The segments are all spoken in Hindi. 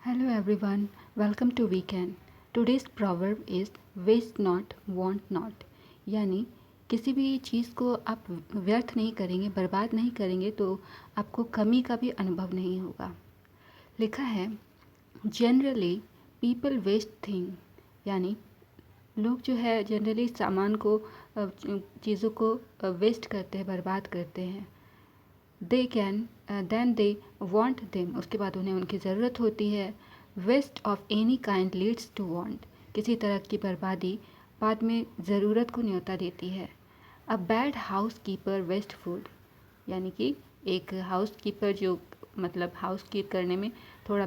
Hello everyone, welcome to Weekend. Today's proverb is waste not, want not. यानी किसी भी चीज़ को आप व्यर्थ नहीं करेंगे, बर्बाद नहीं करेंगे तो आपको कमी का भी अनुभव नहीं होगा। लिखा है जनरली पीपल वेस्ट थिंग, यानी लोग जो है जनरली सामान को चीज़ों को वेस्ट करते हैं, बर्बाद करते हैं। They can then they want them, उसके बाद उन्हें उनकी ज़रूरत होती है। Waste of any kind leads to want, किसी तरह की बर्बादी बाद में ज़रूरत को न्योता देती है। A bad house keeper waste food, यानी कि एक हाउस कीपर जो मतलब हाउस कीप करने में थोड़ा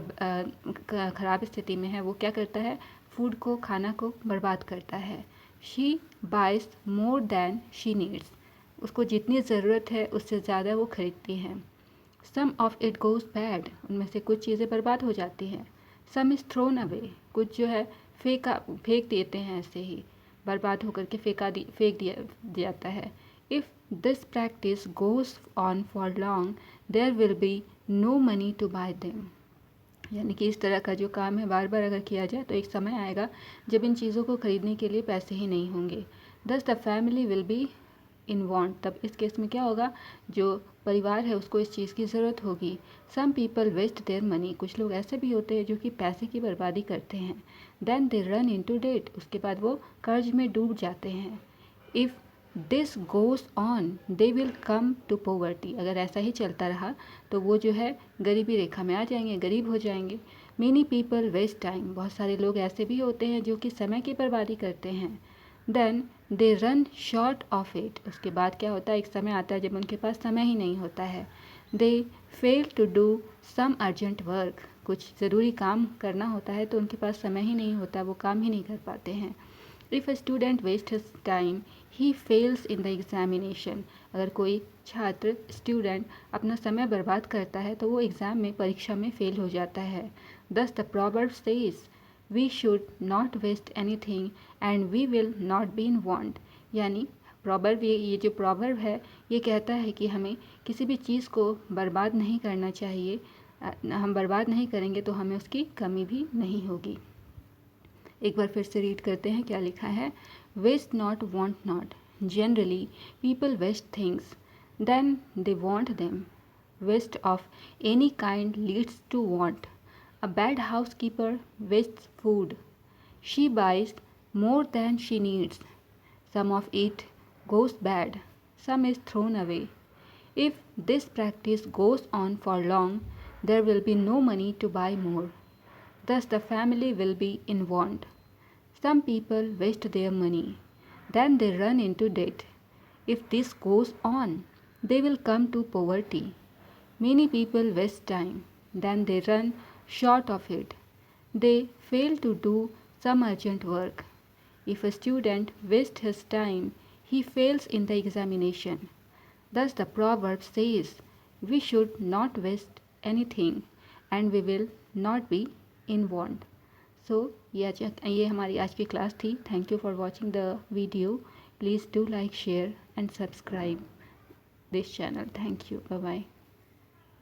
ख़राब स्थिति में है, वो क्या करता है, फूड को, खाना को बर्बाद करता है। She buys more than she needs, उसको जितनी ज़रूरत है उससे ज़्यादा वो खरीदती हैं। Some of it goes bad, उनमें से कुछ चीज़ें बर्बाद हो जाती हैं। सम इज़ थ्रोन अवे, कुछ जो है फेंक देते हैं, ऐसे ही बर्बाद होकर के फेंक दिया जाता है। If this practice goes on for long there will be no money to buy them, यानी कि इस तरह का जो काम है बार बार अगर किया जाए तो एक समय आएगा जब इन चीज़ों को खरीदने के लिए पैसे ही नहीं होंगे। दस the family will be in want, तब इस केस में क्या होगा, जो परिवार है उसको इस चीज़ की ज़रूरत होगी। Some people waste their money, कुछ लोग ऐसे भी होते हैं जो कि पैसे की बर्बादी करते हैं। Then they run into debt, उसके बाद वो कर्ज में डूब जाते हैं। If this goes on they will come to poverty, अगर ऐसा ही चलता रहा तो वो जो है गरीबी रेखा में आ जाएंगे, गरीब हो जाएंगे। मेनी पीपल वेस्ट टाइम, बहुत सारे लोग ऐसे भी होते हैं जो कि समय की बर्बादी करते हैं। Then they run short of it, उसके बाद क्या होता है, एक समय आता है जब उनके पास समय ही नहीं होता है। They fail to do some urgent work, कुछ ज़रूरी काम करना होता है तो उनके पास समय ही नहीं होता, वो काम ही नहीं कर पाते हैं। If a student waste his time he fails in the examination, अगर कोई छात्र स्टूडेंट अपना समय बर्बाद करता है तो वो एग्ज़ाम में, परीक्षा में फेल हो जाता है। Thus the proverb says we should not waste anything and we will not be in want, यानी प्रॉवर्ब, ये जो प्रॉवर्ब है ये कहता है कि हमें किसी भी चीज़ को बर्बाद नहीं करना चाहिए। हम बर्बाद नहीं करेंगे तो हमें उसकी कमी भी नहीं होगी। एक बार फिर से रीड करते हैं क्या लिखा है। Waste not, want not, generally people waste things than they want them. Waste of any kind leads to want. A bad house keeper wastes food. She buys more than she needs. Some of it goes bad, some is thrown away. If this practice goes on for long, there will be no money to buy more. Thus the family will be in want. Some people waste their money, then they run into debt. If this goes on, they will come to poverty. Many people waste time, then they run short of it. They fail to do some urgent work. If a student wastes his time, he fails in the examination. Thus the proverb says, we should not waste anything and we will not be in want. So ये हमारी आज की क्लास थी. Thank you for watching the video. Please do like, share and subscribe this channel. Thank you. Bye bye.